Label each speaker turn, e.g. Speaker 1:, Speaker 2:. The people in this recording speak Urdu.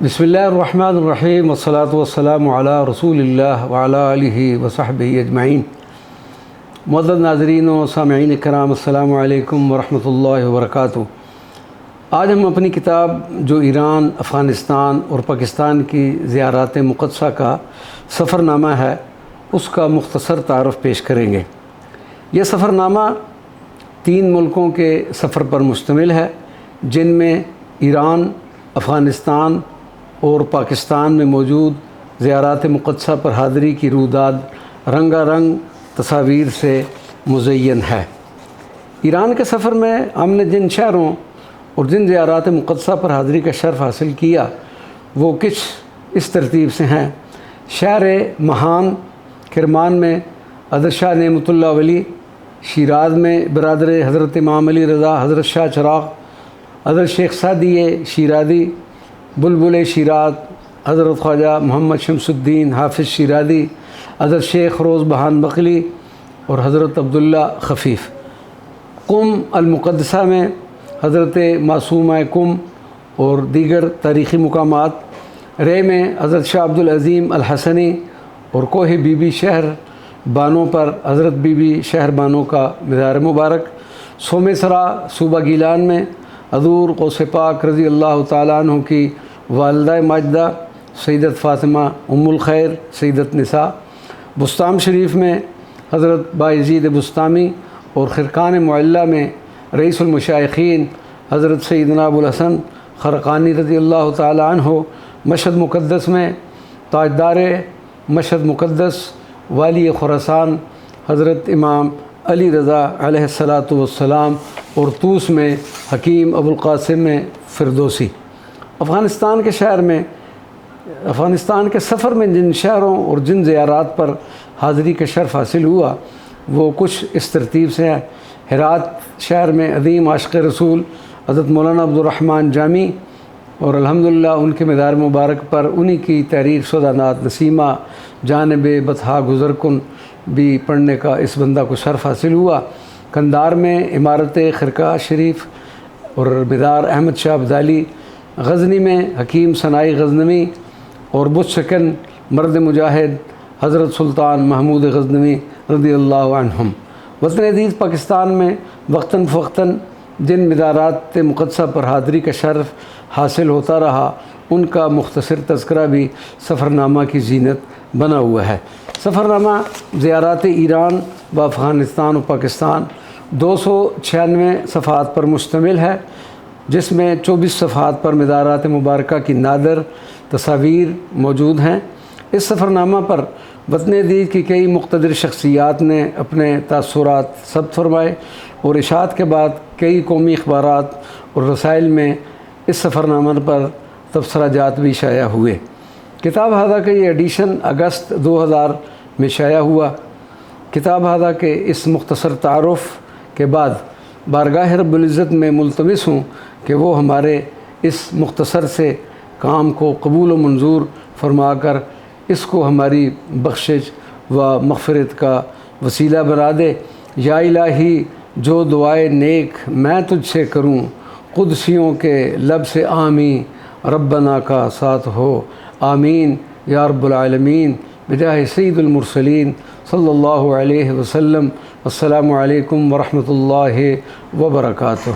Speaker 1: بسم اللہ الرحمن الرحیم والصلاة والسلام علی رسول اللہ وعلی آلہ وصحبہ اجمعین۔ معزز ناظرین و سامعین کرام، السلام علیکم ورحمۃ اللہ وبرکاتہ۔ آج ہم اپنی کتاب جو ایران، افغانستان اور پاکستان کی زیارات مقدسہ کا سفر نامہ ہے، اس کا مختصر تعارف پیش کریں گے۔ یہ سفر نامہ 3 ملکوں کے سفر پر مشتمل ہے، جن میں ایران، افغانستان اور پاکستان میں موجود زیارات مقدسہ پر حاضری کی روداد رنگا رنگ تصاویر سے مزین ہے۔ ایران کے سفر میں ہم نے جن شہروں اور جن زیارات مقدسہ پر حاضری کا شرف حاصل کیا وہ کچھ اس ترتیب سے ہیں۔ شہر مہان کرمان میں حضرت شاہ نعمت اللہ ولی، شیراز میں برادر حضرت امام علی رضا حضرت شاہ چراغ، حضرت شیخ سعدی شیرازی، بلبل شیراز حضرت خواجہ محمد شمس الدین حافظ شیرازی، حضرت شیخ روز بہان بقلی اور حضرت عبداللہ خفیف۔ قم المقدسہ میں حضرت معصومہ قم اور دیگر تاریخی مقامات۔ رے میں حضرت شاہ عبدالعظیم الحسنی اور کوہ بی بی شہر بانو پر حضرت بی بی شہر بانو کا مزار مبارک۔ سومیسرا صوبہ گیلان میں حضور غوث پاک رضی اللہ تعالیٰ عنہ کی والدہ ماجدہ سیدت فاطمہ ام الخیر سیدت نساء۔ بستام شریف میں حضرت بایزید بستامی اور خرقان معلیٰ میں رئیس المشائخین حضرت سیدنا ابوالحسن خرقانی رضی اللہ تعالیٰ عنہ۔ مشہد مقدس میں تاجدار مشہد مقدس والی خراسان حضرت امام علی رضا علیہ الصلاۃ والسلام، اور طوس میں حکیم ابوالقاسم فردوسی۔ افغانستان کے سفر میں جن شہروں اور جن زیارات پر حاضری کا شرف حاصل ہوا وہ کچھ اس ترتیب سے ہے۔ ہرات شہر میں عظیم عاشق رسول حضرت مولانا عبدالرحمن جامی، اور الحمدللہ ان کے مزار مبارک پر انہی کی تحریر شدہ نعت نسیمہ جانب بطحا گزر کن بھی پڑھنے کا اس بندہ کو شرف حاصل ہوا۔ کندار میں عمارت خرقہ شریف اور مزار احمد شاہ ابدالی۔ غزنی میں حکیم ثنائی غزنوی اور بت شکن مرد مجاہد حضرت سلطان محمود غزنوی رضی اللہ عنہم۔ وطن عزیز پاکستان میں وقتاً فوقتاً جن مزارات مقدسہ پر حاضری کا شرف حاصل ہوتا رہا ان کا مختصر تذکرہ بھی سفر نامہ کی زینت بنا ہوا ہے۔ سفر نامہ زیارات ایران و افغانستان و پاکستان 296 صفحات پر مشتمل ہے، جس میں 24 صفحات پر مزارات مبارکہ کی نادر تصاویر موجود ہیں۔ اس سفر نامہ پر وطن عزیز کی کئی مقتدر شخصیات نے اپنے تاثرات ثبت فرمائے، اور اشاعت کے بعد کئی قومی اخبارات اور رسائل میں اس سفر نامہ پر تبصرہ جات بھی شائع ہوئے۔ کتاب ہادہ کا یہ ایڈیشن اگست 2000 میں شائع ہوا۔ کتاب ہادہ کے اس مختصر تعارف کے بعد بارگاہ رب العزت میں ملتمس ہوں کہ وہ ہمارے اس مختصر سے کام کو قبول و منظور فرما کر اس کو ہماری بخشش و مغفرت کا وسیلہ بنا دے۔ یا الہی، جو دعائے نیک میں تجھ سے کروں، قدسیوں کے لب سے آمین ربنا کا ساتھ ہو، آمین یا رب العالمین، بجاہ سید المرسلین صلی اللہ علیہ وسلم۔ السلام علیکم ورحمۃ اللہ وبرکاتہ۔